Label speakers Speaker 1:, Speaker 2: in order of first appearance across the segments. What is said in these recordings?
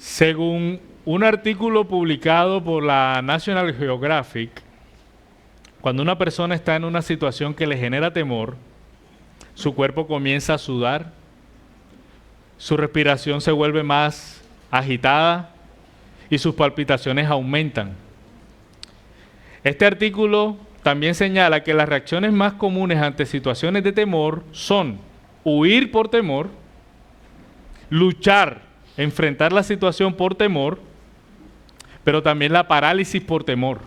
Speaker 1: Según un artículo publicado por la National Geographic, cuando una persona está en una situación que le genera temor, su cuerpo comienza a sudar, su respiración se vuelve más agitada y sus palpitaciones aumentan. Este artículo también señala que las reacciones más comunes ante situaciones de temor son huir por temor, luchar, enfrentar la situación por temor, pero también la parálisis por temor.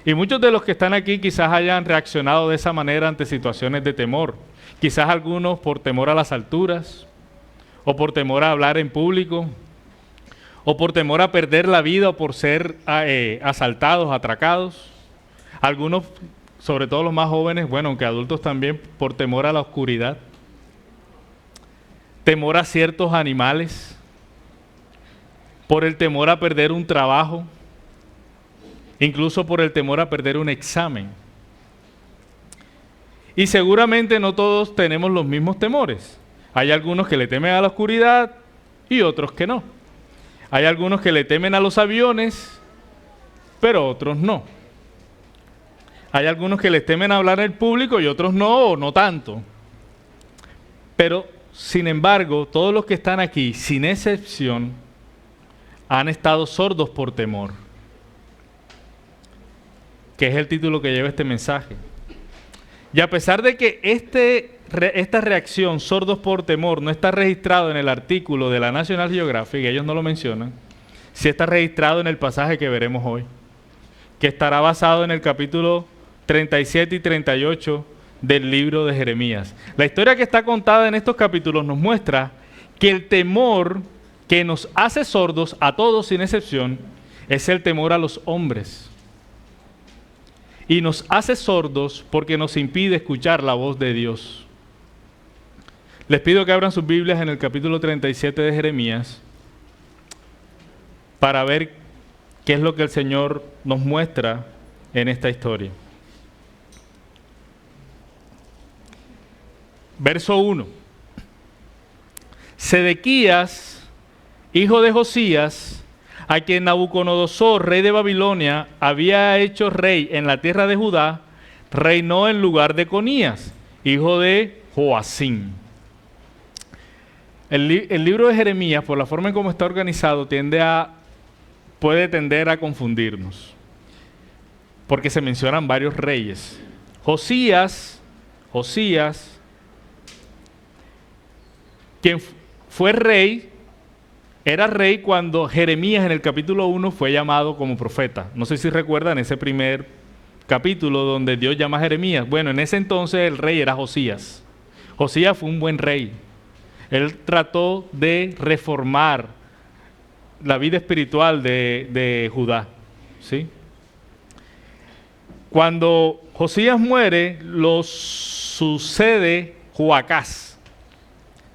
Speaker 1: Y muchos de los que están aquí quizás hayan reaccionado de esa manera ante situaciones de temor. Quizás algunos por temor a las alturas, o por temor a hablar en público, o por temor a perder la vida, o por ser asaltados, atracados. Algunos, sobre todo los más jóvenes, bueno, aunque adultos también, por temor a la oscuridad. Temor a ciertos animales, por el temor a perder un trabajo, incluso por el temor a perder un examen. Y seguramente no todos tenemos los mismos temores. Hay algunos que le temen a la oscuridad y otros que no. Hay algunos que le temen a los aviones, pero otros no. Hay algunos que les temen a hablar en público y otros no, o no tanto. Pero, sin embargo, todos los que están aquí, sin excepción, han estado sordos por temor, que es el título que lleva este mensaje. Y a pesar de que esta reacción, sordos por temor, no está registrado en el artículo de la National Geographic, ellos no lo mencionan, sí está registrado en el pasaje que veremos hoy, que estará basado en el capítulo 37 y 38 del libro de Jeremías. La historia que está contada en estos capítulos nos muestra que el temor que nos hace sordos a todos sin excepción es el temor a los hombres. Y nos hace sordos porque nos impide escuchar la voz de Dios. Les pido que abran sus Biblias en el capítulo 37 de Jeremías para ver qué es lo que el Señor nos muestra en esta historia. Verso 1. Sedequías, hijo de Josías, a quien Nabucodonosor, rey de Babilonia, había hecho rey en la tierra de Judá, reinó en lugar de Conías, hijo de Joacim. El libro de Jeremías, por la forma en cómo está organizado, puede tender a confundirnos, porque se mencionan varios reyes. Josías, quien fue rey, era rey cuando Jeremías en el capítulo 1 fue llamado como profeta. No sé si recuerdan ese primer capítulo donde Dios llama a Jeremías. Bueno, en ese entonces el rey era Josías. Josías fue un buen rey. Él trató de reformar la vida espiritual de Judá, ¿sí? Cuando Josías muere, lo sucede Joacás.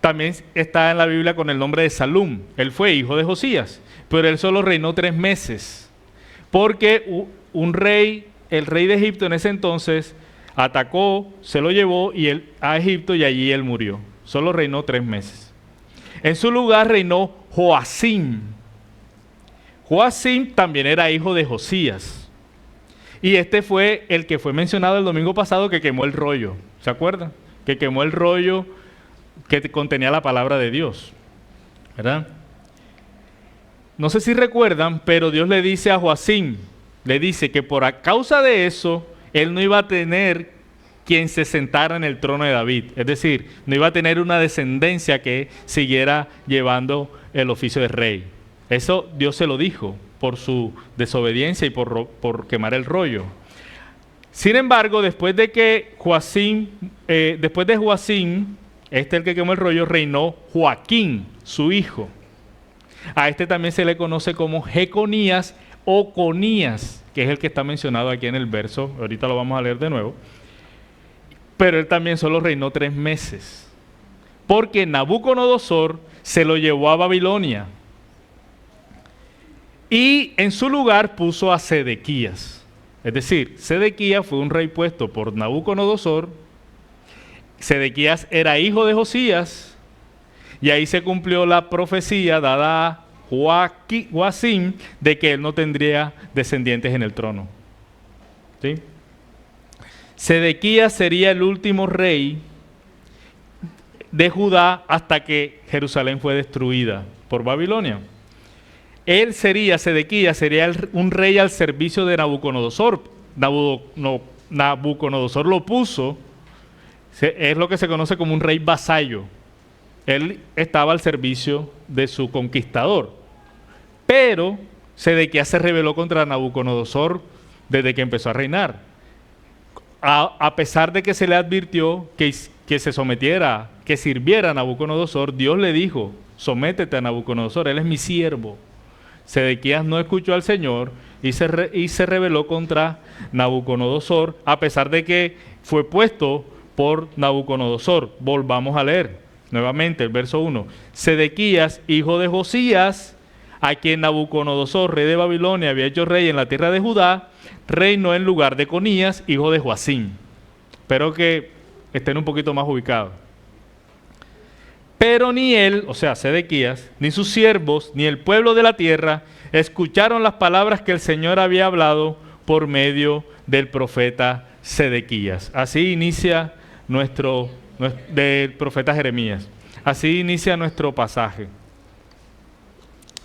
Speaker 1: También está en la Biblia con el nombre de Salum. Él fue hijo de Josías, pero él solo reinó 3 meses. Porque el rey de Egipto en ese entonces atacó, se lo llevó a Egipto y allí él murió. Solo reinó 3 meses. En su lugar reinó Joacim. Joacim también era hijo de Josías. Y este fue el que fue mencionado el domingo pasado que quemó el rollo. ¿Se acuerdan? Que quemó el rollo que contenía la palabra de Dios, ¿verdad? No sé si recuerdan, pero Dios le dice a Joacim, le dice que por causa de eso, él no iba a tener quien se sentara en el trono de David. Es decir, no iba a tener una descendencia que siguiera llevando el oficio de rey. Eso Dios se lo dijo por su desobediencia y por quemar el rollo. Sin embargo, después de Joacim, el que quemó el rollo, reinó Joaquín, su hijo. A este también se le conoce como Jeconías o Conías, que es el que está mencionado aquí en el verso. Ahorita lo vamos a leer de nuevo. Pero él también solo reinó 3 meses. Porque Nabucodonosor se lo llevó a Babilonia. Y en su lugar puso a Sedequías. Es decir, Sedequías fue un rey puesto por Nabucodonosor. Sedequías era hijo de Josías, y ahí se cumplió la profecía dada Joacim de que él no tendría descendientes en el trono. ¿Sí? Sedequías sería el último rey de Judá hasta que Jerusalén fue destruida por Babilonia. Sedequías sería un rey al servicio de Nabucodonosor. Nabucodonosor lo puso, es lo que se conoce como un rey vasallo. Él estaba al servicio de su conquistador. Pero Sedequías se rebeló contra Nabucodonosor desde que empezó a reinar. A pesar de que se le advirtió que se sometiera, que sirviera a Nabucodonosor, Dios le dijo: sométete a Nabucodonosor, él es mi siervo. Sedequías no escuchó al Señor y se rebeló contra Nabucodonosor, a pesar de que fue puesto por Nabucodonosor. Volvamos a leer nuevamente el verso 1. Sedequías, hijo de Josías, a quien Nabucodonosor, rey de Babilonia, había hecho rey en la tierra de Judá, reinó en lugar de Conías, hijo de Joacim. Espero que estén un poquito más ubicados. Pero ni él, o sea, Sedequías, ni sus siervos, ni el pueblo de la tierra, escucharon las palabras que el Señor había hablado por medio del profeta Sedequías. Así inicia del profeta Jeremías. Así inicia nuestro pasaje.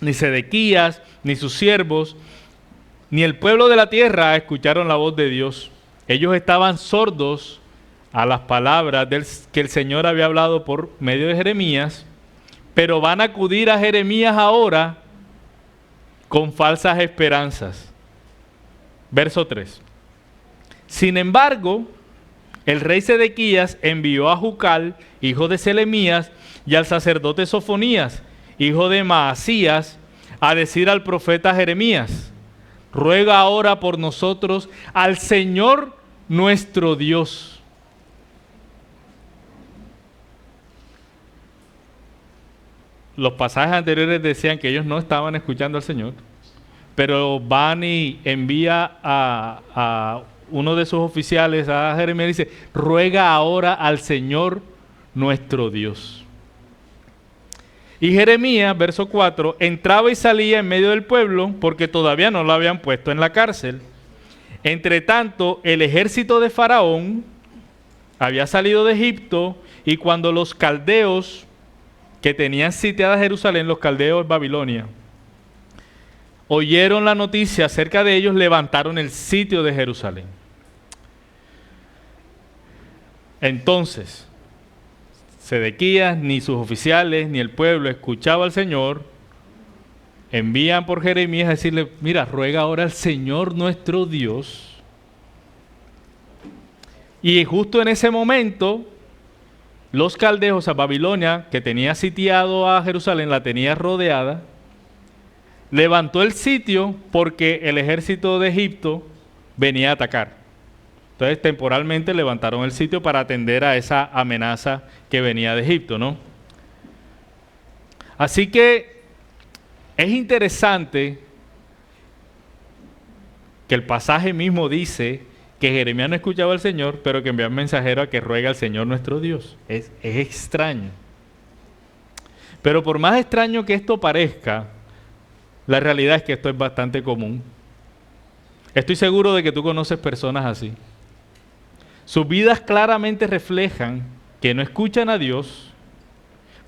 Speaker 1: Ni Sedequías, ni sus siervos, ni el pueblo de la tierra escucharon la voz de Dios. Ellos estaban sordos a las palabras que el Señor había hablado por medio de Jeremías, pero van a acudir a Jeremías ahora con falsas esperanzas. Verso 3. Sin embargo, el rey Sedequías envió a Jucal, hijo de Selemías, y al sacerdote Sofonías, hijo de Maasías, a decir al profeta Jeremías: ruega ahora por nosotros al Señor nuestro Dios. Los pasajes anteriores decían que ellos no estaban escuchando al Señor, pero van y envía a uno de sus oficiales, a Jeremías, y dice: ruega ahora al Señor nuestro Dios. Y Jeremías, verso 4, entraba y salía en medio del pueblo porque todavía no lo habían puesto en la cárcel. Entre tanto, el ejército de Faraón había salido de Egipto, y cuando los caldeos que tenían sitiada Jerusalén, los caldeos de Babilonia, oyeron la noticia acerca de ellos, levantaron el sitio de Jerusalén. Entonces, Sedequías, ni sus oficiales, ni el pueblo escuchaba al Señor. Envían por Jeremías a decirle: mira, ruega ahora al Señor nuestro Dios. Y justo en ese momento, los caldeos, a Babilonia, que tenía sitiado a Jerusalén, la tenía rodeada, levantó el sitio porque el ejército de Egipto venía a atacar. Entonces, temporalmente levantaron el sitio para atender a esa amenaza que venía de Egipto, ¿no? Así que es interesante que el pasaje mismo dice que Jeremías no escuchaba al Señor, pero que envía un mensajero a que ruega al Señor nuestro Dios. Es extraño. Pero por más extraño que esto parezca, la realidad es que esto es bastante común. Estoy seguro de que tú conoces personas así. Sus vidas claramente reflejan que no escuchan a Dios,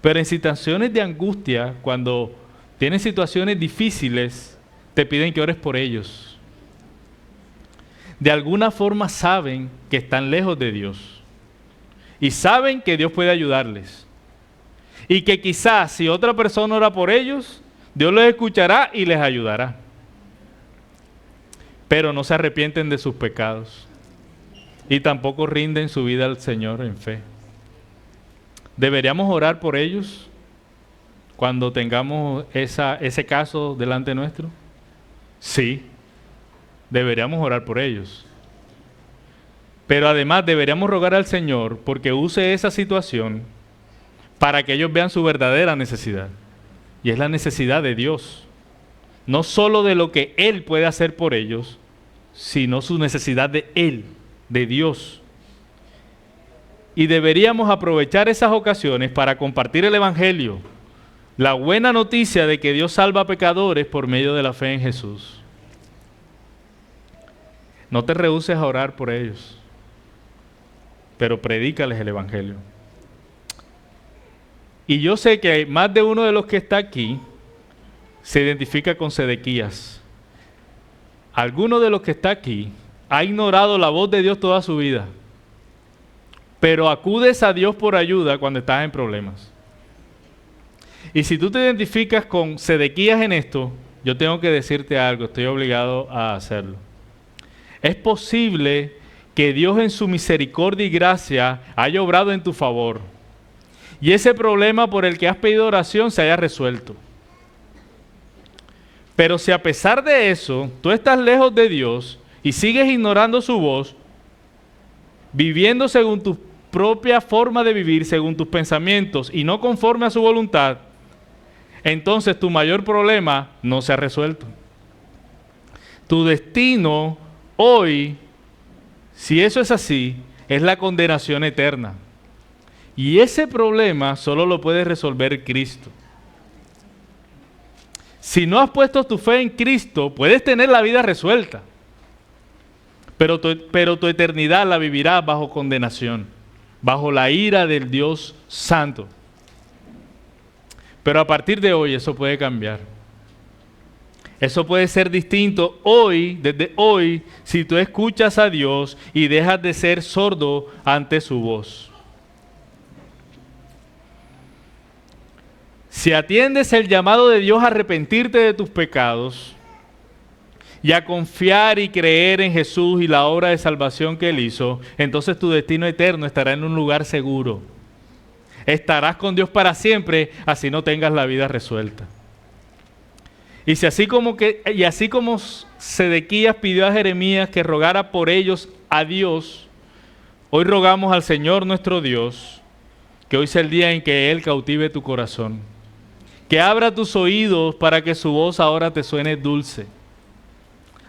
Speaker 1: pero en situaciones de angustia, cuando tienen situaciones difíciles, te piden que ores por ellos. De alguna forma saben que están lejos de Dios y saben que Dios puede ayudarles. Y que quizás si otra persona ora por ellos, Dios los escuchará y les ayudará. Pero no se arrepienten de sus pecados y tampoco rinden su vida al Señor en fe. ¿Deberíamos orar por ellos cuando tengamos ese caso delante nuestro? Sí, deberíamos orar por ellos. Pero además deberíamos rogar al Señor porque use esa situación para que ellos vean su verdadera necesidad. Y es la necesidad de Dios. No solo de lo que Él puede hacer por ellos, sino su necesidad de Él, de Dios. Y deberíamos aprovechar esas ocasiones para compartir el Evangelio La buena noticia de que Dios salva a pecadores por medio de la fe en Jesús. No te rehúses a orar por ellos, pero predícales el Evangelio. Y yo sé que más de uno de los que está aquí se identifica con Sedequías. Alguno de los que está aquí ha ignorado la voz de Dios toda su vida, pero acudes a Dios por ayuda cuando estás en problemas. Y si tú te identificas con Sedequías en esto, yo tengo que decirte algo, estoy obligado a hacerlo. Es posible que Dios en su misericordia y gracia haya obrado en tu favor y ese problema por el que has pedido oración se haya resuelto. Pero si a pesar de eso tú estás lejos de Dios y sigues ignorando su voz, viviendo según tu propia forma de vivir, según tus pensamientos y no conforme a su voluntad, entonces tu mayor problema no se ha resuelto. Tu destino hoy, si eso es así, es la condenación eterna. Y ese problema solo lo puede resolver Cristo. Si no has puesto tu fe en Cristo, puedes tener la vida resuelta, pero tu eternidad la vivirás bajo condenación, bajo la ira del Dios Santo. Pero a partir de hoy eso puede cambiar. Eso puede ser distinto hoy, desde hoy, si tú escuchas a Dios y dejas de ser sordo ante su voz. Si atiendes el llamado de Dios a arrepentirte de tus pecados y a confiar y creer en Jesús y la obra de salvación que Él hizo, entonces tu destino eterno estará en un lugar seguro. Estarás con Dios para siempre, así no tengas la vida resuelta. Y así como Sedequías pidió a Jeremías que rogara por ellos a Dios, hoy rogamos al Señor nuestro Dios, que hoy sea el día en que Él cautive tu corazón, que abra tus oídos para que su voz ahora te suene dulce.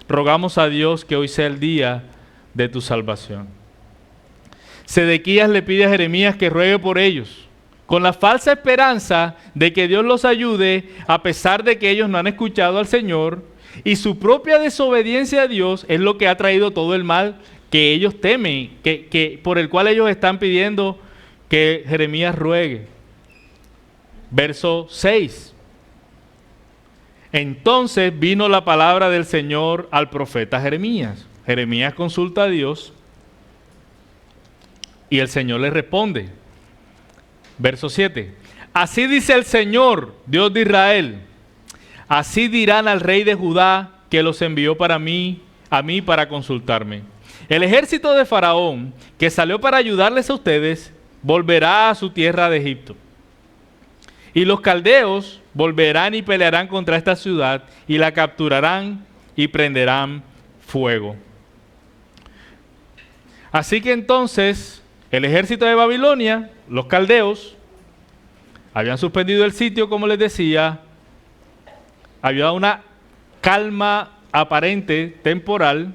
Speaker 1: Rogamos a Dios que hoy sea el día de tu salvación. Sedequías le pide a Jeremías que ruegue por ellos, con la falsa esperanza de que Dios los ayude a pesar de que ellos no han escuchado al Señor, y su propia desobediencia a Dios es lo que ha traído todo el mal que ellos temen, por el cual ellos están pidiendo que Jeremías ruegue. Verso 6. Entonces vino la palabra del Señor al profeta Jeremías. Jeremías consulta a Dios y el Señor le responde. Verso 7. Así dice el Señor, Dios de Israel. Así dirán al rey de Judá que los envió a mí para consultarme. El ejército de Faraón, que salió para ayudarles a ustedes, volverá a su tierra de Egipto. Y los caldeos volverán y pelearán contra esta ciudad y la capturarán y prenderán fuego. Así que entonces el ejército de Babilonia, los caldeos, habían suspendido el sitio, como les decía. Había una calma aparente, temporal,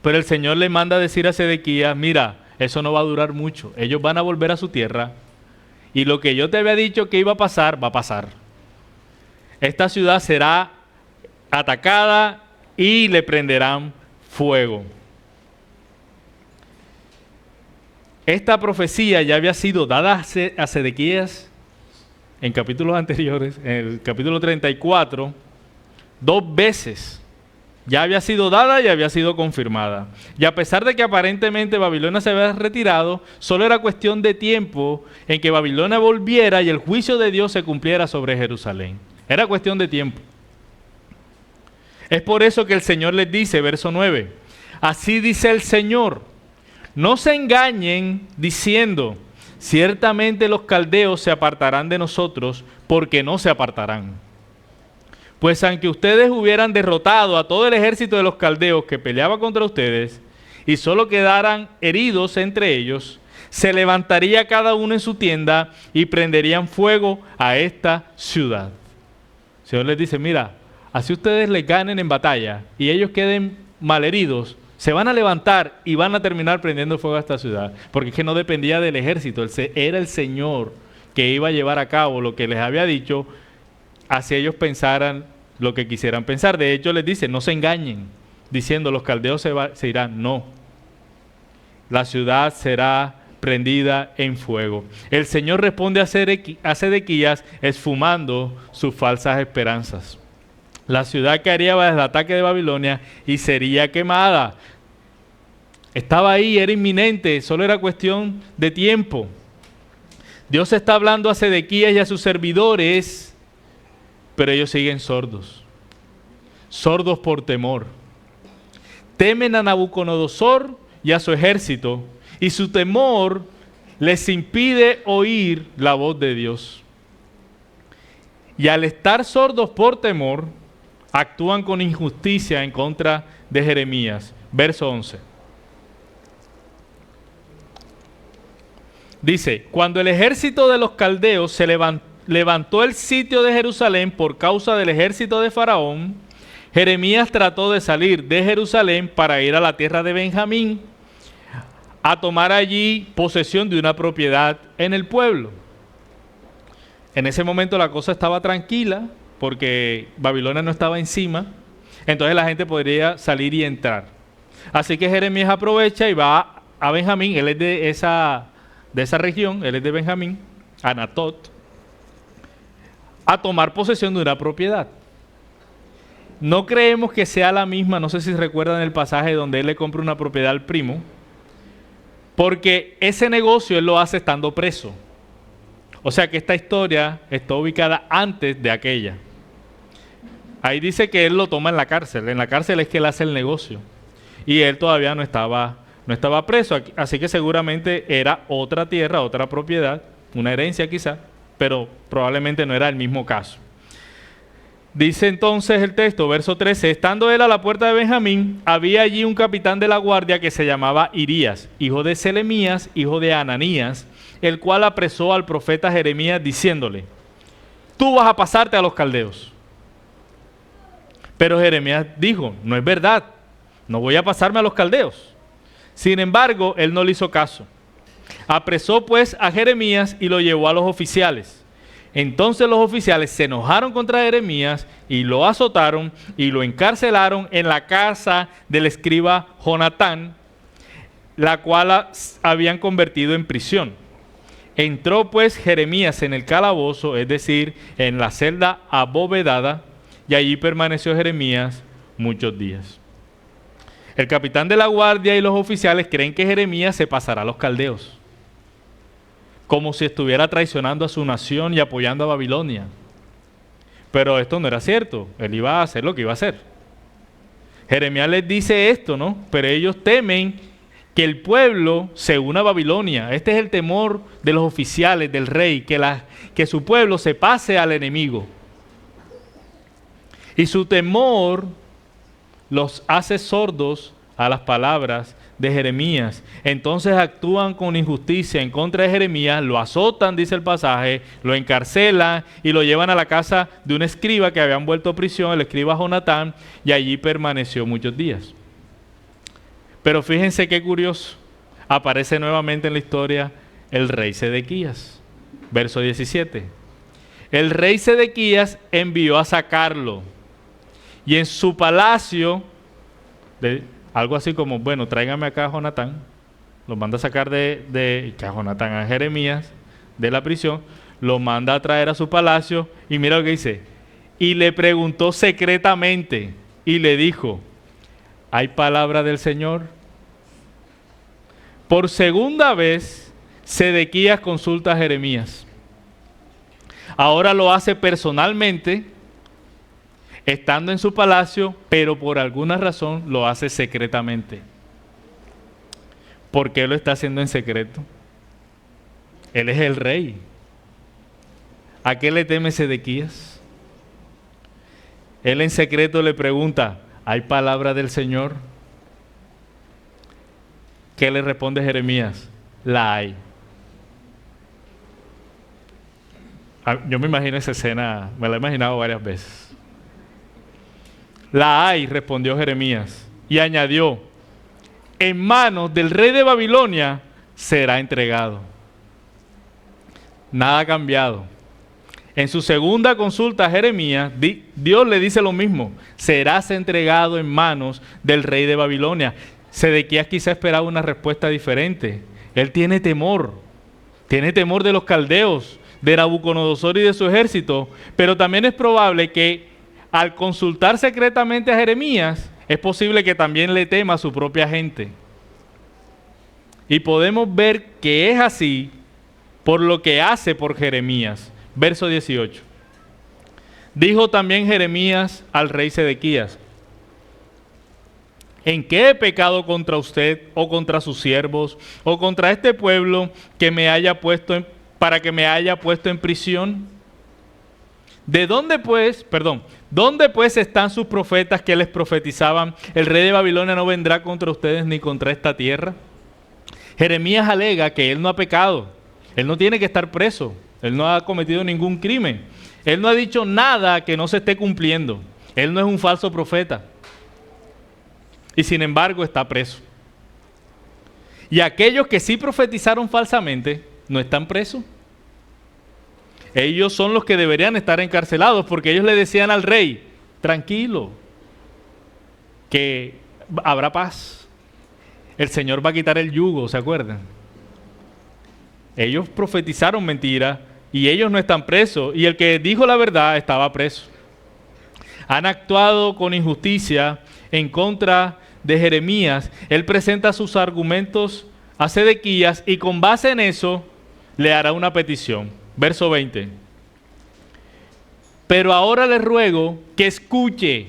Speaker 1: pero el Señor le manda a decir a Sedequías, mira, eso no va a durar mucho. Ellos van a volver a su tierra y lo que yo te había dicho que iba a pasar, va a pasar. Esta ciudad será atacada y le prenderán fuego. Esta profecía ya había sido dada a Sedequías en capítulos anteriores, en el capítulo 34, 2 veces. Ya había sido dada y había sido confirmada. Y a pesar de que aparentemente Babilonia se había retirado, solo era cuestión de tiempo en que Babilonia volviera y el juicio de Dios se cumpliera sobre Jerusalén. Era cuestión de tiempo. Es por eso que el Señor les dice, verso 9, así dice el Señor, no se engañen diciendo, ciertamente los caldeos se apartarán de nosotros, porque no se apartarán. Pues aunque ustedes hubieran derrotado a todo el ejército de los caldeos que peleaba contra ustedes, y solo quedaran heridos entre ellos, se levantaría cada uno en su tienda y prenderían fuego a esta ciudad. El Señor les dice, mira, así ustedes les ganen en batalla y ellos queden malheridos, se van a levantar y van a terminar prendiendo fuego a esta ciudad, porque es que no dependía del ejército, era el Señor que iba a llevar a cabo lo que les había dicho, así ellos pensaran lo que quisieran pensar. De hecho, les dice, no se engañen, diciendo los caldeos se irán. No, la ciudad será prendida en fuego. El Señor responde a Sedequías esfumando sus falsas esperanzas. La ciudad caería bajo el ataque de Babilonia y sería quemada. Estaba ahí, era inminente, solo era cuestión de tiempo. Dios está hablando a Sedequías y a sus servidores, pero ellos siguen sordos. Sordos por temor. Temen a Nabucodonosor y a su ejército, y su temor les impide oír la voz de Dios. Y al estar sordos por temor, actúan con injusticia en contra de Jeremías. Verso 11. Dice, cuando el ejército de los caldeos se levantó el sitio de Jerusalén por causa del ejército de Faraón, Jeremías trató de salir de Jerusalén para ir a la tierra de Benjamín, a tomar allí posesión de una propiedad en el pueblo. En ese momento la cosa estaba tranquila, porque Babilonia no estaba encima, entonces la gente podría salir y entrar. Así que Jeremías aprovecha y va a Benjamín, él es de esa región, él es de Benjamín, Anatot, a tomar posesión de una propiedad. No creemos que sea la misma, no sé si recuerdan el pasaje donde él le compra una propiedad al primo, porque ese negocio él lo hace estando preso. O sea que esta historia está ubicada antes de aquella. Ahí dice que él lo toma en la cárcel es que él hace el negocio. Y él todavía no estaba preso, así que seguramente era otra tierra, otra propiedad, una herencia quizá, pero probablemente no era el mismo caso. Dice entonces el texto, verso 13, estando él a la puerta de Benjamín, había allí un capitán de la guardia que se llamaba Irías, hijo de Selemías, hijo de Ananías, el cual apresó al profeta Jeremías diciéndole, tú vas a pasarte a los caldeos. Pero Jeremías dijo, no es verdad, no voy a pasarme a los caldeos. Sin embargo, él no le hizo caso. Apresó pues a Jeremías y lo llevó a los oficiales. Entonces los oficiales se enojaron contra Jeremías y lo azotaron y lo encarcelaron en la casa del escriba Jonatán, la cual habían convertido en prisión. Entró pues Jeremías en el calabozo, es decir, en la celda abovedada, y allí permaneció Jeremías muchos días. El capitán de la guardia y los oficiales creen que Jeremías se pasará a los caldeos, como si estuviera traicionando a su nación y apoyando a Babilonia. Pero esto no era cierto, él iba a hacer lo que iba a hacer. Jeremías les dice esto, ¿no? Pero ellos temen que el pueblo se una a Babilonia. Este es el temor de los oficiales, del rey, que su pueblo se pase al enemigo. Y su temor los hace sordos a las palabras de Jeremías. Entonces actúan con injusticia en contra de Jeremías, lo azotan, dice el pasaje, lo encarcelan y lo llevan a la casa de un escriba que habían vuelto a prisión, el escriba Jonatán, y allí permaneció muchos días. Pero fíjense qué curioso, aparece nuevamente en la historia el rey Sedequías. Verso 17. El rey Sedequías envió a sacarlo, y en su palacio, algo así como, bueno, tráigame acá a Jonatán, lo manda a sacar a Jeremías de la prisión, lo manda a traer a su palacio, y mira lo que dice, y le preguntó secretamente, y le dijo, ¿hay palabra del Señor? Por segunda vez, Sedequías consulta a Jeremías. Ahora lo hace personalmente, estando en su palacio, pero por alguna razón lo hace secretamente. ¿Por qué lo está haciendo en secreto? Él es el rey. ¿A qué le teme Sedequías? Él en secreto le pregunta, ¿hay palabra del Señor? ¿Qué le responde Jeremías? La hay. Yo me imagino esa escena, me la he imaginado varias veces. La hay, respondió Jeremías, y añadió, en manos del rey de Babilonia será entregado. Nada ha cambiado. En su segunda consulta a Jeremías, Dios le dice lo mismo: serás entregado en manos del rey de Babilonia. Sedequías quizá esperaba una respuesta diferente. Él tiene temor de los caldeos, de Nabucodonosor y de su ejército, pero también es probable que al consultar secretamente a Jeremías, es posible que también le tema a su propia gente. Y podemos ver que es así por lo que hace por Jeremías. Verso 18. Dijo también Jeremías al rey Sedequías: ¿en qué he pecado contra usted o contra sus siervos o contra este pueblo que me haya puesto para que me haya puesto en prisión? ¿Dónde pues están sus profetas que les profetizaban: el rey de Babilonia no vendrá contra ustedes ni contra esta tierra? Jeremías alega que él no ha pecado, él no tiene que estar preso, él no ha cometido ningún crimen, él no ha dicho nada que no se esté cumpliendo, él no es un falso profeta. Y sin embargo está preso. Y aquellos que sí profetizaron falsamente no están presos. Ellos son los que deberían estar encarcelados, porque ellos le decían al rey: tranquilo, que habrá paz. El Señor va a quitar el yugo, ¿se acuerdan? Ellos profetizaron mentira y ellos no están presos. Y el que dijo la verdad estaba preso. Han actuado con injusticia en contra de Jeremías. Él presenta sus argumentos a Sedequías y con base en eso le hará una petición. Verso 20. Pero ahora le ruego que escuche,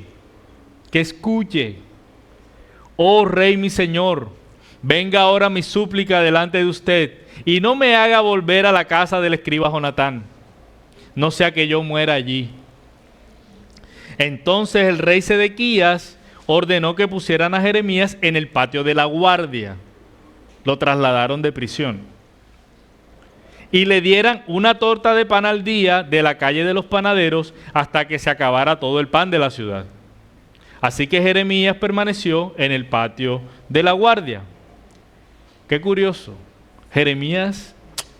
Speaker 1: oh rey mi señor, venga ahora mi súplica delante de usted y no me haga volver a la casa del escriba Jonatán, no sea que yo muera allí. Entonces el rey Sedequías ordenó que pusieran a Jeremías en el patio de la guardia. Lo trasladaron de prisión. Y le dieran una torta de pan al día de la calle de los panaderos hasta que se acabara todo el pan de la ciudad. Así que Jeremías permaneció en el patio de la guardia. Qué curioso.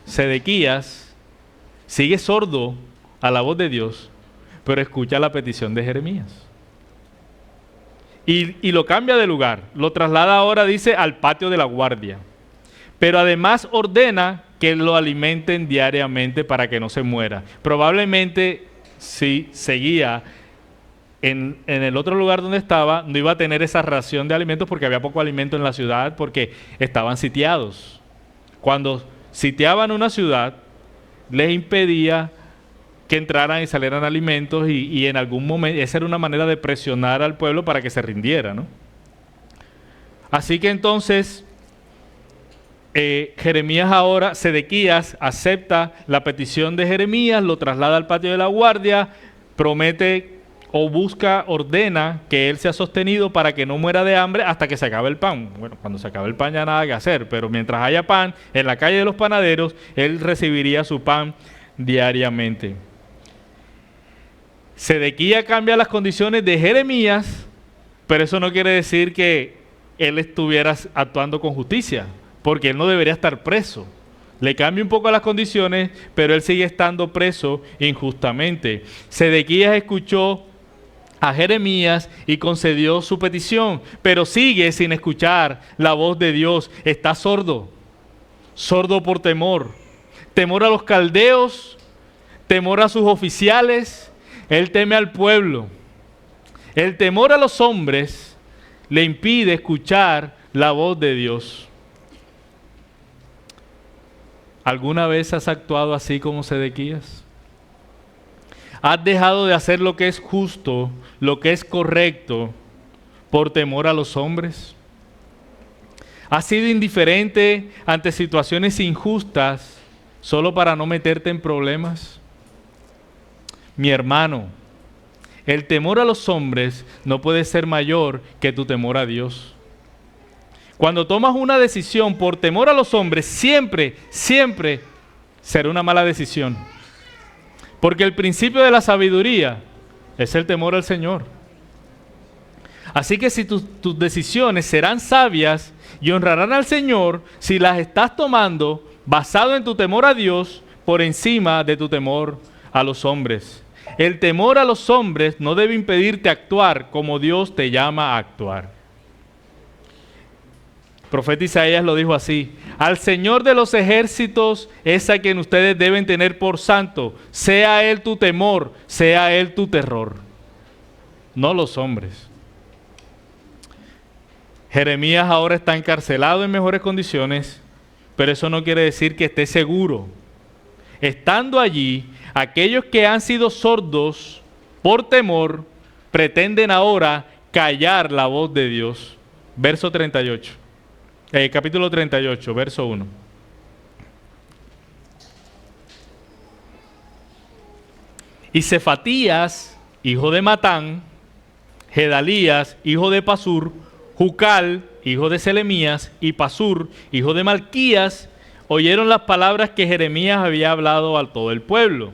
Speaker 1: Sedequías sigue sordo a la voz de Dios, pero escucha la petición de Jeremías. Y lo cambia de lugar, lo traslada ahora, dice, al patio de la guardia. Pero además ordena que lo alimenten diariamente para que no se muera. Probablemente si seguía en el otro lugar donde estaba, no iba a tener esa ración de alimentos porque había poco alimento en la ciudad, porque estaban sitiados. Cuando sitiaban una ciudad, les impedía que entraran y salieran alimentos y en algún momento, esa era una manera de presionar al pueblo para que se rindiera, ¿no? Así que entonces, Sedequías acepta la petición de Jeremías, lo traslada al patio de la guardia, promete ordena que él sea sostenido para que no muera de hambre hasta que se acabe el pan. Bueno, cuando se acabe el pan ya nada que hacer, pero mientras haya pan en la calle de los panaderos, él recibiría su pan diariamente. Sedequías cambia las condiciones de Jeremías, pero eso no quiere decir que él estuviera actuando con justicia, porque él no debería estar preso. Le cambia un poco las condiciones, pero él sigue estando preso injustamente. Sedequías escuchó a Jeremías y concedió su petición, pero sigue sin escuchar la voz de Dios. Está sordo por temor a los caldeos, temor a sus oficiales. Él teme al pueblo. El temor a los hombres le impide escuchar la voz de Dios. ¿Alguna vez has actuado así como Sedequías? ¿Has dejado de hacer lo que es justo, lo que es correcto, por temor a los hombres? ¿Has sido indiferente ante situaciones injustas solo para no meterte en problemas? Mi hermano, el temor a los hombres no puede ser mayor que tu temor a Dios. Cuando tomas una decisión por temor a los hombres, siempre será una mala decisión. Porque el principio de la sabiduría es el temor al Señor. Así que si tus decisiones serán sabias y honrarán al Señor, si las estás tomando basado en tu temor a Dios, por encima de tu temor a los hombres. El temor a los hombres no debe impedirte actuar como Dios te llama a actuar. El profeta Isaías lo dijo así: al Señor de los ejércitos es a quien ustedes deben tener por santo, sea Él tu temor, sea Él tu terror, no los hombres. Jeremías ahora está encarcelado en mejores condiciones, pero eso no quiere decir que esté seguro. Estando allí, aquellos que han sido sordos por temor pretenden ahora callar la voz de Dios. Verso 38. Capítulo 38, verso 1. Y Cefatías, hijo de Matán, Gedalías, hijo de Pasur, Jucal, hijo de Selemías, y Pasur, hijo de Malquías, oyeron las palabras que Jeremías había hablado a todo el pueblo.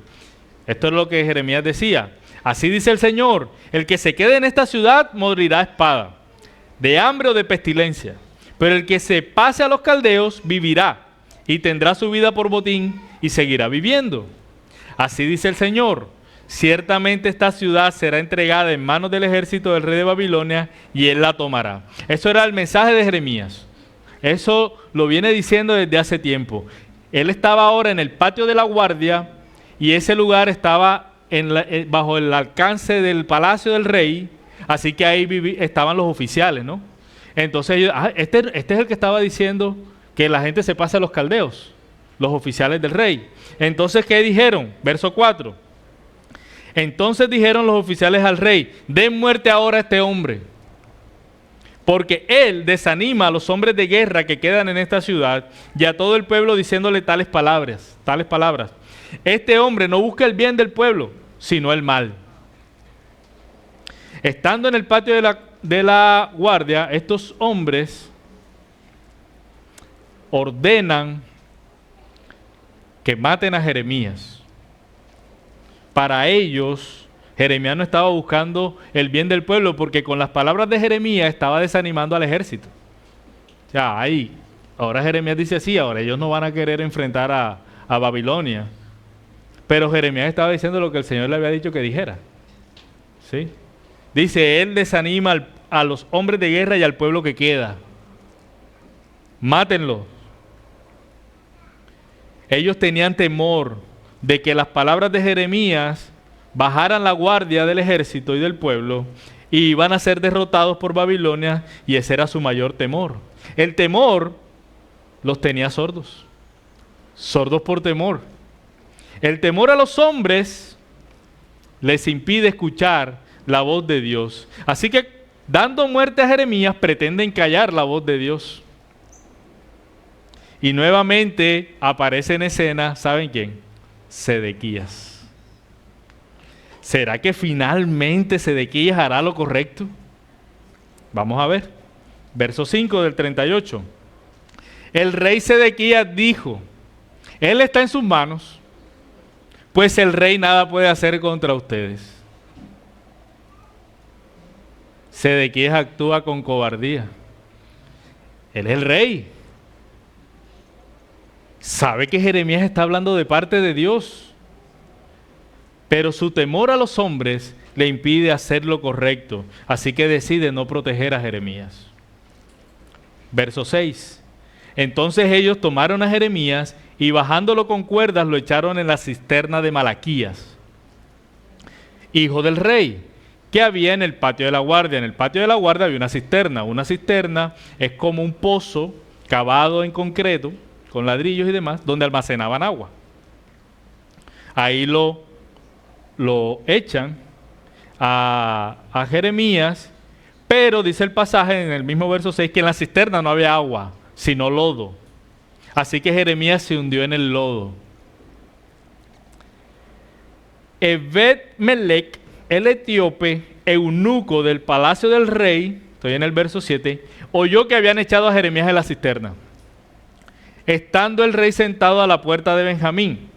Speaker 1: Esto es lo que Jeremías decía: así dice el Señor, el que se quede en esta ciudad morirá a espada, de hambre o de pestilencia. Pero el que se pase a los caldeos vivirá y tendrá su vida por botín y seguirá viviendo. Así dice el Señor: ciertamente esta ciudad será entregada en manos del ejército del rey de Babilonia y él la tomará. Eso era el mensaje de Jeremías. Eso lo viene diciendo desde hace tiempo. Él estaba ahora en el patio de la guardia y ese lugar estaba bajo el alcance del palacio del rey, así que ahí estaban los oficiales, ¿no? Entonces ellos, este es el que estaba diciendo que la gente se pase a los caldeos, los oficiales del rey. Entonces, ¿qué dijeron? Verso 4. Entonces dijeron los oficiales al rey: den muerte ahora a este hombre, porque él desanima a los hombres de guerra que quedan en esta ciudad y a todo el pueblo diciéndole tales palabras. Este hombre no busca el bien del pueblo, sino el mal. Estando en el patio de la guardia, estos hombres ordenan que maten a Jeremías. Para ellos, Jeremías no estaba buscando el bien del pueblo, porque con las palabras de Jeremías estaba desanimando al ejército. O sea, ahora Jeremías dice así, ahora ellos no van a querer enfrentar a Babilonia. Pero Jeremías estaba diciendo lo que el Señor le había dicho que dijera. ¿Sí? Dice, él desanima a los hombres de guerra y al pueblo que queda. Mátenlo. Ellos tenían temor de que las palabras de Jeremías bajaran la guardia del ejército y del pueblo y iban a ser derrotados por Babilonia, y ese era su mayor temor. El temor los tenía sordos por temor. El temor a los hombres les impide escuchar la voz de Dios. Así que, dando muerte a Jeremías, pretenden callar la voz de Dios. Y nuevamente aparece en escena, ¿saben quién? Sedequías. ¿Será que finalmente Sedequías hará lo correcto? Vamos a ver. Verso 5 del 38. El rey Sedequías dijo: él está en sus manos, pues el rey nada puede hacer contra ustedes. Sedequías actúa con cobardía. Él es el rey. Sabe que Jeremías está hablando de parte de Dios, pero su temor a los hombres le impide hacer lo correcto, así que decide no proteger a Jeremías. Verso 6. Entonces ellos tomaron a Jeremías y bajándolo con cuerdas lo echaron en la cisterna de Malaquías, hijo del rey, que había en el patio de la guardia. En el patio de la guardia había una cisterna. Una cisterna es como un pozo cavado en concreto, con ladrillos y demás, donde almacenaban agua. Ahí lo echan a Jeremías, pero dice el pasaje en el mismo verso 6 que en la cisterna no había agua, sino lodo. Así que Jeremías se hundió en el lodo. Ebed-Melech, el etíope, eunuco del palacio del rey, estoy en el verso 7, oyó que habían echado a Jeremías en la cisterna. Estando el rey sentado a la puerta de Benjamín,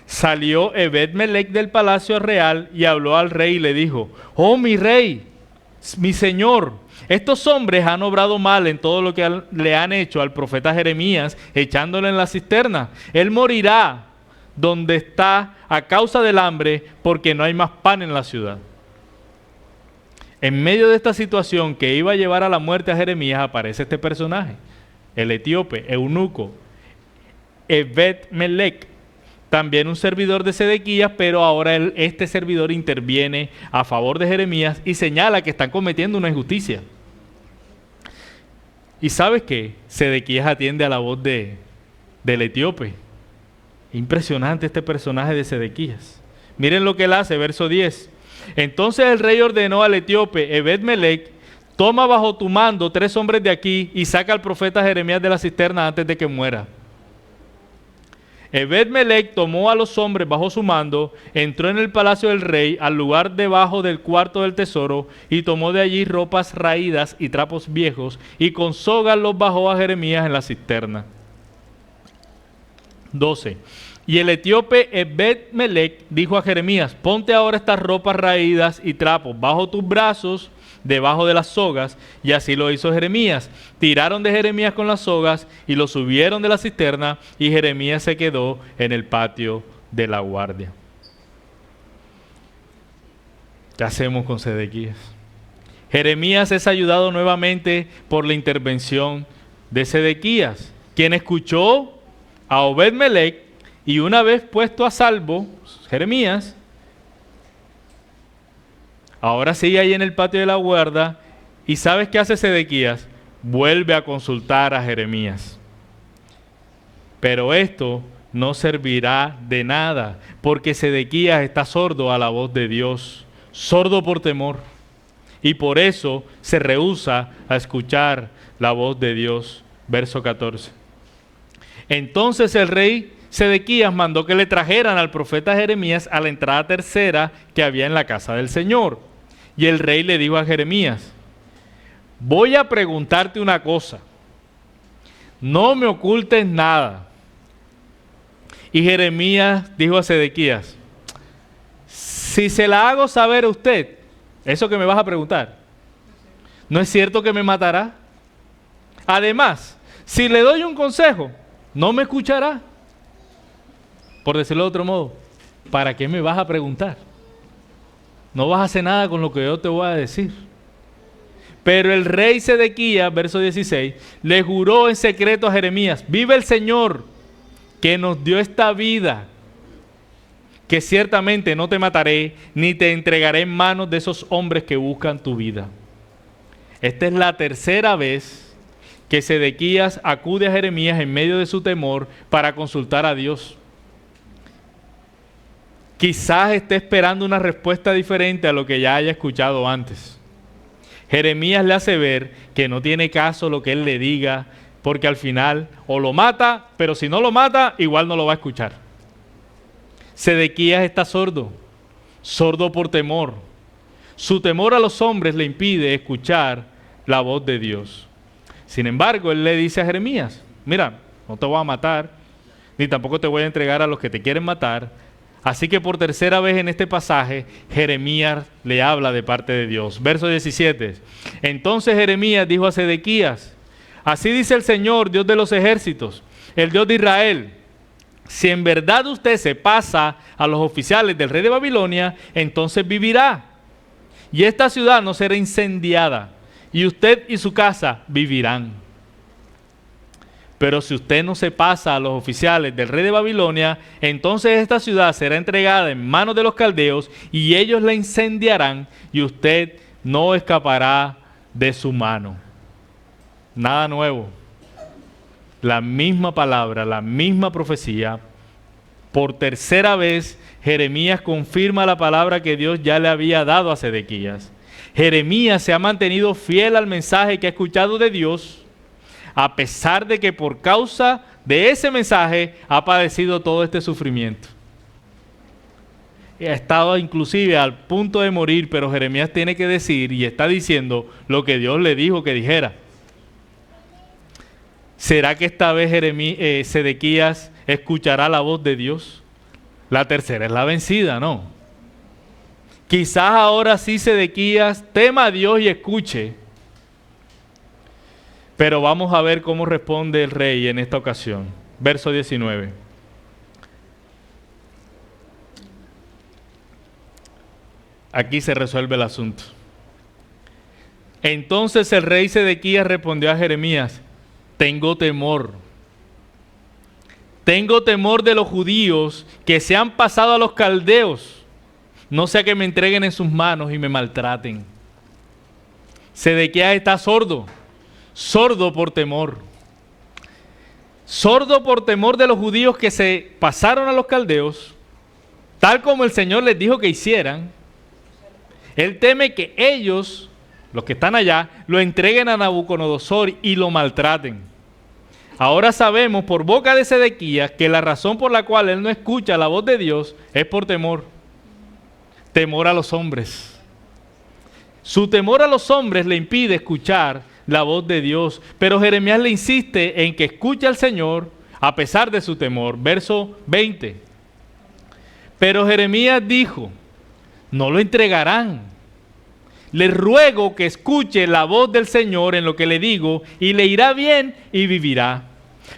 Speaker 1: salió Ebed-Melech del palacio real y habló al rey y le dijo: oh mi rey, mi señor, estos hombres han obrado mal en todo lo que le han hecho al profeta Jeremías, echándolo en la cisterna. Él morirá donde está a causa del hambre, porque no hay más pan en la ciudad. En medio de esta situación que iba a llevar a la muerte a Jeremías, aparece este personaje, el etíope, eunuco, Ebed-Melech, también un servidor de Sedequías, pero ahora este servidor interviene a favor de Jeremías y señala que están cometiendo una injusticia. ¿Y sabes qué? Sedequías atiende a la voz del etíope. Impresionante este personaje de Sedequías. Miren lo que él hace, verso 10. Entonces el rey ordenó al etíope Ebed-Melech: toma bajo tu mando 3 hombres de aquí y saca al profeta Jeremías de la cisterna antes de que muera. Ebed-Melech tomó a los hombres bajo su mando, entró en el palacio del rey, al lugar debajo del cuarto del tesoro, y tomó de allí ropas raídas y trapos viejos, y con sogas los bajó a Jeremías en la cisterna. 12. Y el etíope Ebed-Melech dijo a Jeremías: ponte ahora estas ropas raídas y trapos bajo tus brazos, debajo de las sogas. Y así lo hizo Jeremías. Tiraron de Jeremías con las sogas y lo subieron de la cisterna, y Jeremías se quedó en el patio de la guardia. ¿Qué hacemos con Sedequías? Jeremías es ayudado nuevamente por la intervención de Sedequías, quien escuchó a Obed-Melech, y una vez puesto a salvo Jeremías, ahora sigue ahí en el patio de la guarda. ¿Y sabes qué hace Sedequías? Vuelve a consultar a Jeremías. Pero esto no servirá de nada, porque Sedequías está sordo a la voz de Dios, sordo por temor, y por eso se rehúsa a escuchar la voz de Dios. Verso 14. Entonces el rey Sedequías mandó que le trajeran al profeta Jeremías a la entrada tercera que había en la casa del Señor. Y el rey le dijo a Jeremías: voy a preguntarte una cosa, no me ocultes nada. Y Jeremías dijo a Sedequías: si se la hago saber a usted, eso que me vas a preguntar, ¿no es cierto que me matará? Además, si le doy un consejo, no me escuchará. Por decirlo de otro modo, ¿para qué me vas a preguntar? No vas a hacer nada con lo que yo te voy a decir. Pero el rey Sedequías, verso 16, le juró en secreto a Jeremías: vive el Señor, que nos dio esta vida, que ciertamente no te mataré, ni te entregaré en manos de esos hombres que buscan tu vida. Esta es la tercera vez que Sedequías acude a Jeremías en medio de su temor para consultar a Dios. Quizás esté esperando una respuesta diferente a lo que ya haya escuchado antes. Jeremías le hace ver que no tiene caso lo que él le diga, porque al final o lo mata, pero si no lo mata, igual no lo va a escuchar. Sedequías está sordo, sordo por temor. Su temor a los hombres le impide escuchar la voz de Dios. Sin embargo, él le dice a Jeremías: mira, no te voy a matar, ni tampoco te voy a entregar a los que te quieren matar. Así que por tercera vez en este pasaje, Jeremías le habla de parte de Dios. Verso 17. Entonces Jeremías dijo a Sedequías: así dice el Señor, Dios de los ejércitos, el Dios de Israel: si en verdad usted se pasa a los oficiales del rey de Babilonia, entonces vivirá. Y esta ciudad no será incendiada, y usted y su casa vivirán. Pero si usted no se pasa a los oficiales del rey de Babilonia, entonces esta ciudad será entregada en manos de los caldeos, y ellos la incendiarán, y usted no escapará de su mano. Nada nuevo. La misma palabra, la misma profecía. Por tercera vez, Jeremías confirma la palabra que Dios ya le había dado a Sedequías. Jeremías se ha mantenido fiel al mensaje que ha escuchado de Dios, a pesar de que por causa de ese mensaje ha padecido todo este sufrimiento. Ha estado inclusive al punto de morir, pero Jeremías tiene que decir, y está diciendo, lo que Dios le dijo que dijera. ¿Será que esta vez Sedequías escuchará la voz de Dios? La tercera es la vencida, ¿no? Quizás ahora sí Sedequías tema a Dios y escuche. Pero vamos a ver cómo responde el rey en esta ocasión. Verso 19. Aquí se resuelve el asunto. Entonces el rey Sedequías respondió a Jeremías: tengo temor. Tengo temor de los judíos que se han pasado a los caldeos, no sea que me entreguen en sus manos y me maltraten. Sedequías está sordo, sordo por temor. Sordo por temor de los judíos que se pasaron a los caldeos, tal como el Señor les dijo que hicieran. Él teme que ellos, los que están allá, lo entreguen a Nabucodonosor y lo maltraten. Ahora sabemos por boca de Sedequías que la razón por la cual él no escucha la voz de Dios es por temor. Temor a los hombres. Su temor a los hombres le impide escuchar la voz de Dios. Pero Jeremías le insiste en que escuche al Señor a pesar de su temor. Verso 20. Pero Jeremías dijo: no lo entregarán. Le ruego que escuche la voz del Señor en lo que le digo, y le irá bien y vivirá.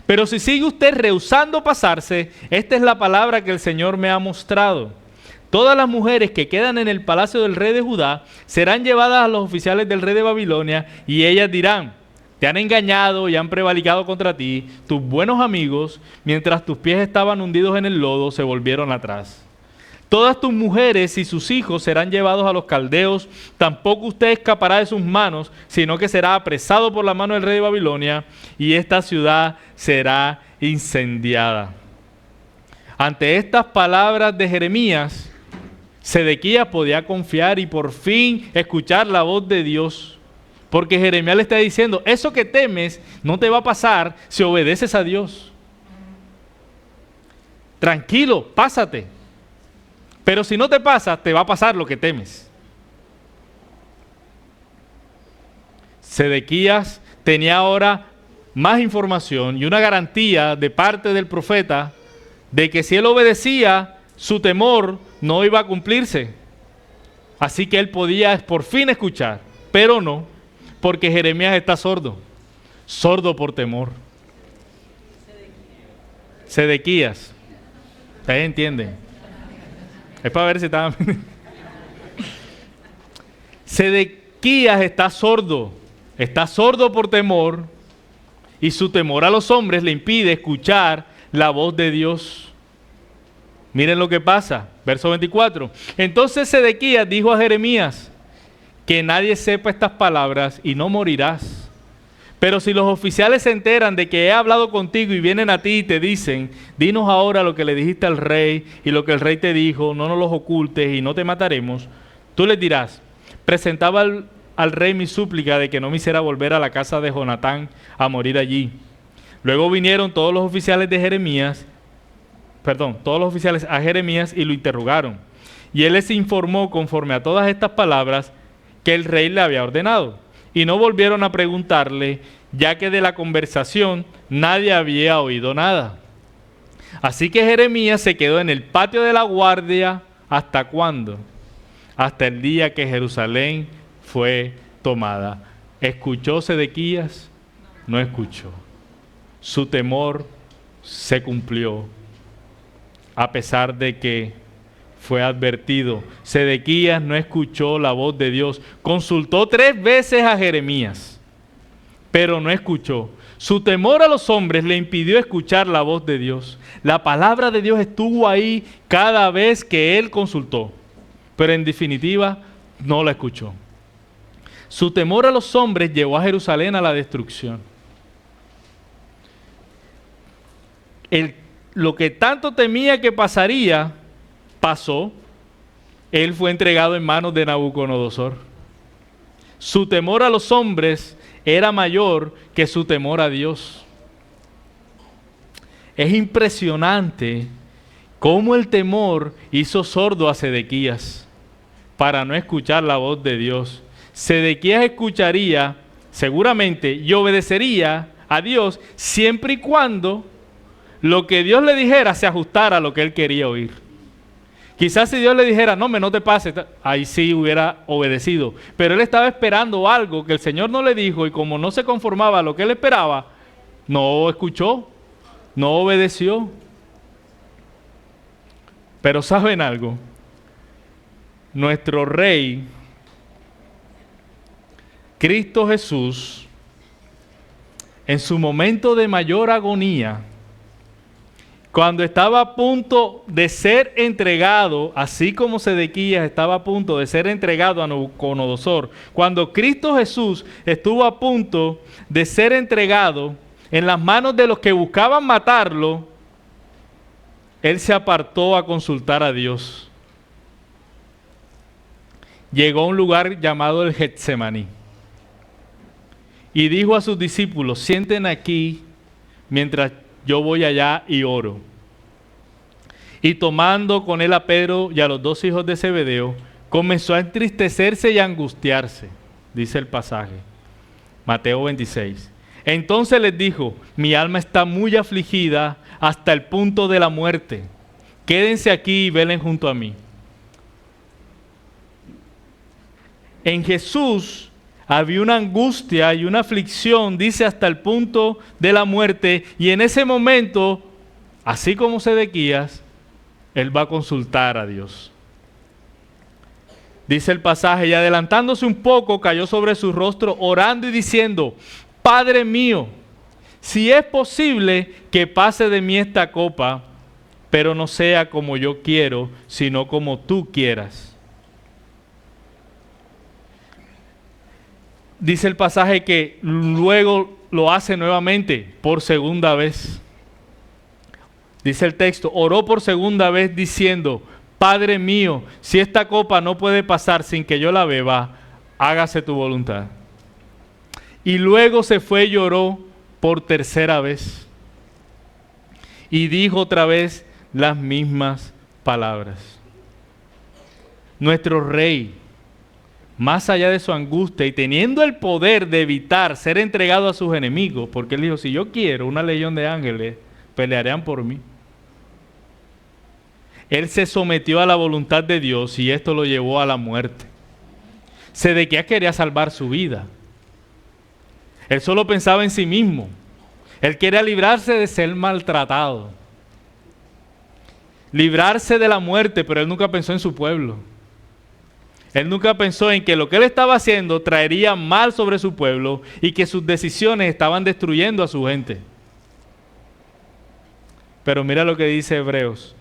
Speaker 1: Pero si sigue usted rehusando pasarse, esta es la palabra que el Señor me ha mostrado. Todas las mujeres que quedan en el palacio del rey de Judá serán llevadas a los oficiales del rey de Babilonia, y ellas dirán: te han engañado y han prevaricado contra ti. Tus buenos amigos, mientras tus pies estaban hundidos en el lodo, se volvieron atrás. Todas tus mujeres y sus hijos serán llevados a los caldeos. Tampoco usted escapará de sus manos, sino que será apresado por la mano del rey de Babilonia, y esta ciudad será incendiada. Ante estas palabras de Jeremías, Sedequías podía confiar y por fin escuchar la voz de Dios. Porque Jeremías le está diciendo: eso que temes no te va a pasar si obedeces a Dios. Tranquilo, pásate. Pero si no te pasa, te va a pasar lo que temes. Sedequías tenía ahora más información y una garantía de parte del profeta de que si él obedecía, su temor no iba a cumplirse. Así que él podía por fin escuchar, pero no, porque Jeremías está sordo, sordo por temor. Sedequías, ¿ustedes entienden? Es para ver si estaban... Sedequías está sordo por temor, y su temor a los hombres le impide escuchar la voz de Dios. Miren lo que pasa, verso 24. Entonces Sedequías dijo a Jeremías: que nadie sepa estas palabras y no morirás. Pero si los oficiales se enteran de que he hablado contigo y vienen a ti y te dicen: dinos ahora lo que le dijiste al rey y lo que el rey te dijo, no nos los ocultes y no te mataremos, tú les dirás: presentaba al rey mi súplica de que no me hiciera volver a la casa de Jonatán a morir allí. Luego vinieron todos los oficiales a Jeremías y lo interrogaron. Y él les informó conforme a todas estas palabras que el rey le había ordenado. Y no volvieron a preguntarle, ya que de la conversación nadie había oído nada. Así que Jeremías se quedó en el patio de la guardia. ¿Hasta cuándo? Hasta el día que Jerusalén fue tomada. ¿Escuchó Sedequías? No escuchó. Su temor se cumplió, a pesar de que fue advertido. Sedequías no escuchó la voz de Dios. Consultó 3 veces a Jeremías, pero no escuchó. Su temor a los hombres le impidió escuchar la voz de Dios. La palabra de Dios estuvo ahí cada vez que él consultó, pero en definitiva no la escuchó. Su temor a los hombres llevó a Jerusalén a la destrucción. Lo que tanto temía que pasaría, pasó. Él fue entregado en manos de Nabucodonosor. Su temor a los hombres era mayor que su temor a Dios. Es impresionante cómo el temor hizo sordo a Sedequías para no escuchar la voz de Dios. Sedequías escucharía seguramente y obedecería a Dios siempre y cuando lo que Dios le dijera se ajustara a lo que él quería oír. Quizás si Dios le dijera: no te pases, ahí sí hubiera obedecido. Pero él estaba esperando algo que el Señor no le dijo, y como no se conformaba a lo que él esperaba, no escuchó, no obedeció. Pero ¿saben algo? nuestro Rey, Cristo Jesús, en su momento de mayor agonía, cuando estaba a punto de ser entregado, así como Sedequías estaba a punto de ser entregado a Nabucodonosor, cuando Cristo Jesús estuvo a punto de ser entregado en las manos de los que buscaban matarlo, Él se apartó a consultar a Dios. Llegó a un lugar llamado el Getsemaní y dijo a sus discípulos: sienten aquí mientras yo voy allá y oro. Y tomando con él a Pedro y a los dos hijos de Zebedeo, comenzó a entristecerse y a angustiarse, dice el pasaje, Mateo 26. Entonces les dijo: mi alma está muy afligida hasta el punto de la muerte. Quédense aquí y velen junto a mí. En Jesús había una angustia y una aflicción, dice, hasta el punto de la muerte, y en ese momento, así como Sedequías, Él va a consultar a Dios. Dice el pasaje: y adelantándose un poco, cayó sobre su rostro, orando y diciendo: Padre mío, si es posible que pase de mí esta copa, pero no sea como yo quiero, sino como tú quieras. Dice el pasaje que luego lo hace nuevamente, por segunda vez. Dice el texto: oró por segunda vez diciendo: Padre mío, si esta copa no puede pasar sin que yo la beba, hágase tu voluntad. Y luego se fue y lloró por tercera vez. Y dijo otra vez las mismas palabras. Nuestro Rey, más allá de su angustia y teniendo el poder de evitar ser entregado a sus enemigos, porque Él dijo: si yo quiero, una legión de ángeles pelearán por mí. Él se sometió a la voluntad de Dios y esto lo llevó a la muerte. Sedequías quería salvar su vida. Él solo pensaba en sí mismo. Él quería librarse de ser maltratado, librarse de la muerte, pero él nunca pensó en su pueblo. Él nunca pensó en que lo que él estaba haciendo traería mal sobre su pueblo y que sus decisiones estaban destruyendo a su gente. Pero mira lo que dice Hebreos.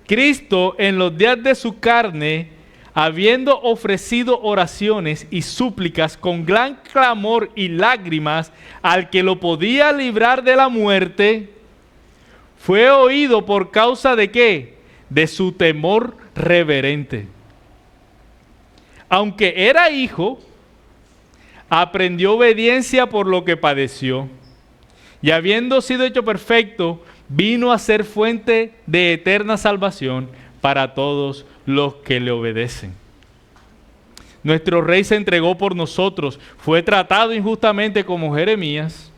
Speaker 1: Cristo, en los días de su carne, habiendo ofrecido oraciones y súplicas con gran clamor y lágrimas al que lo podía librar de la muerte, fue oído por causa de ¿qué? De su temor reverente. Aunque era hijo, aprendió obediencia por lo que padeció. Y habiendo sido hecho perfecto, vino a ser fuente de eterna salvación para todos los que le obedecen. Nuestro Rey se entregó por nosotros, fue tratado injustamente como Jeremías.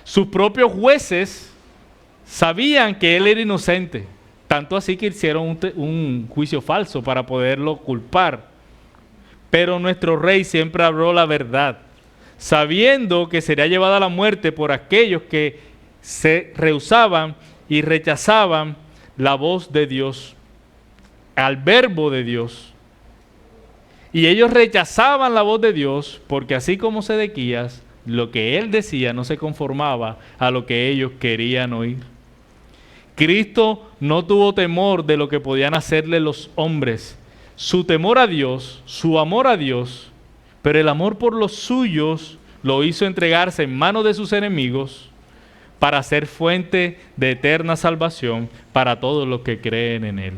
Speaker 1: Sus propios jueces sabían que él era inocente, tanto así que hicieron un juicio falso para poderlo culpar. Pero nuestro Rey siempre habló la verdad, sabiendo que sería llevado a la muerte por aquellos que se rehusaban y rechazaban la voz de Dios, al verbo de Dios. Y ellos rechazaban la voz de Dios porque así como Sedequías, lo que él decía no se conformaba a lo que ellos querían oír. Cristo no tuvo temor de lo que podían hacerle los hombres. Su temor a Dios, su amor a Dios, pero el amor por los suyos lo hizo entregarse en manos de sus enemigos para ser fuente de eterna salvación para todos los que creen en Él.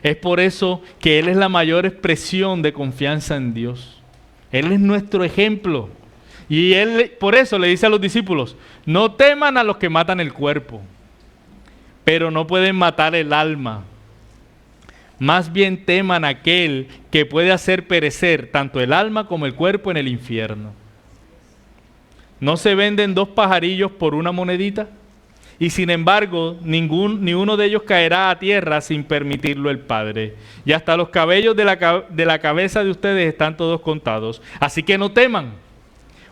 Speaker 1: Es por eso que Él es la mayor expresión de confianza en Dios. Él es nuestro ejemplo. Y Él por eso le dice a los discípulos: no teman a los que matan el cuerpo, pero no pueden matar el alma. Más bien teman a aquel que puede hacer perecer tanto el alma como el cuerpo en el infierno. ¿No se venden 2 pajarillos por una monedita? Y sin embargo, ni uno de ellos caerá a tierra sin permitirlo el Padre. Y hasta los cabellos de la cabeza de ustedes están todos contados. Así que no teman.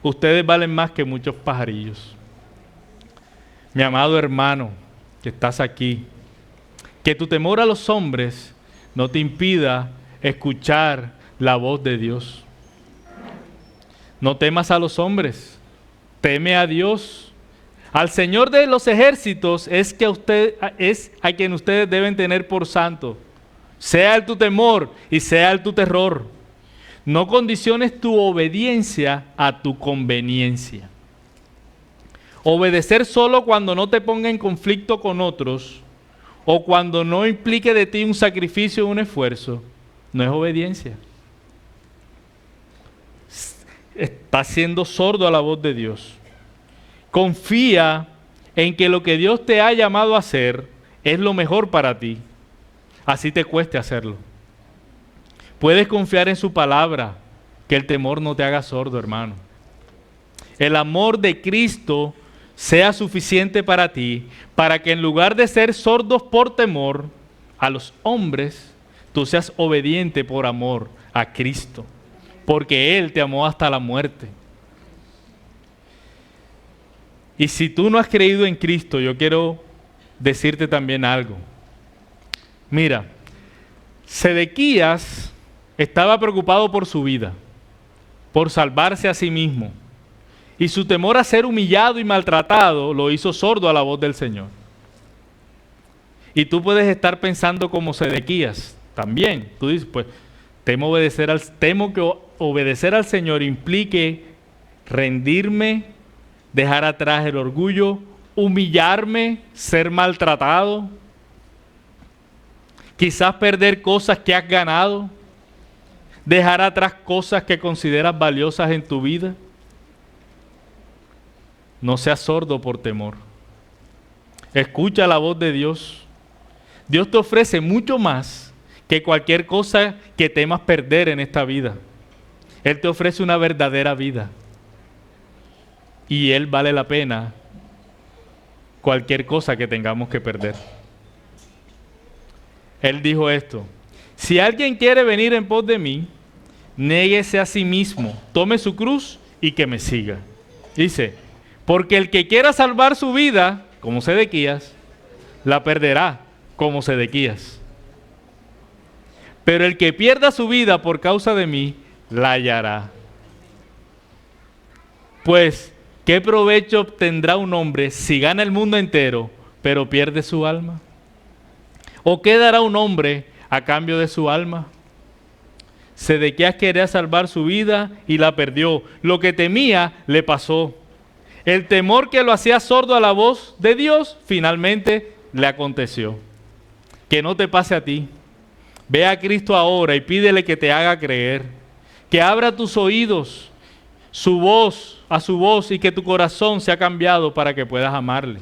Speaker 1: Ustedes valen más que muchos pajarillos. Mi amado hermano, que estás aquí, que tu temor a los hombres no te impida escuchar la voz de Dios. No temas a los hombres, teme a Dios. Al Señor de los ejércitos es a quien ustedes deben tener por santo. Sea Él tu temor y sea Él tu terror. No condiciones tu obediencia a tu conveniencia. Obedecer solo cuando no te ponga en conflicto con otros o cuando no implique de ti un sacrificio o un esfuerzo, no es obediencia. Estás siendo sordo a la voz de Dios. Confía en que lo que Dios te ha llamado a hacer es lo mejor para ti, así te cueste hacerlo. Puedes confiar en su palabra, que el temor no te haga sordo, hermano. El amor de Cristo sea suficiente para ti, para que en lugar de ser sordos por temor a los hombres, tú seas obediente por amor a Cristo, porque Él te amó hasta la muerte. Y si tú no has creído en Cristo, yo quiero decirte también algo. Mira, Sedequías estaba preocupado por su vida, por salvarse a sí mismo. Y su temor a ser humillado y maltratado lo hizo sordo a la voz del Señor. Y tú puedes estar pensando como Sedequías también. Tú dices, pues, temo que obedecer al Señor implique rendirme, dejar atrás el orgullo, humillarme, ser maltratado, quizás perder cosas que has ganado, dejar atrás cosas que consideras valiosas en tu vida. No seas sordo por temor. Escucha la voz de Dios. Dios te ofrece mucho más que cualquier cosa que temas perder en esta vida. Él te ofrece una verdadera vida. Y Él vale la pena cualquier cosa que tengamos que perder. Él dijo esto: si alguien quiere venir en pos de mí, néguese a sí mismo, tome su cruz y que me siga. Dice, porque el que quiera salvar su vida, como Sedequías, la perderá, como Sedequías. Pero el que pierda su vida por causa de mí, la hallará. Pues, ¿qué provecho obtendrá un hombre si gana el mundo entero, pero pierde su alma? ¿O qué dará un hombre a cambio de su alma? Sedequías quería salvar su vida y la perdió. Lo que temía le pasó. El temor que lo hacía sordo a la voz de Dios, finalmente le aconteció. Que no te pase a ti. Ve a Cristo ahora y pídele que te haga creer. Que abra tus oídos, a su voz, y que tu corazón sea cambiado para que puedas amarle.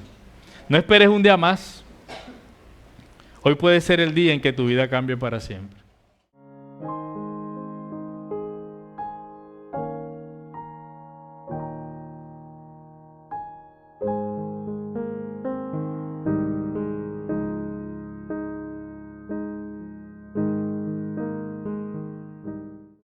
Speaker 1: No esperes un día más. Hoy puede ser el día en que tu vida cambie para siempre.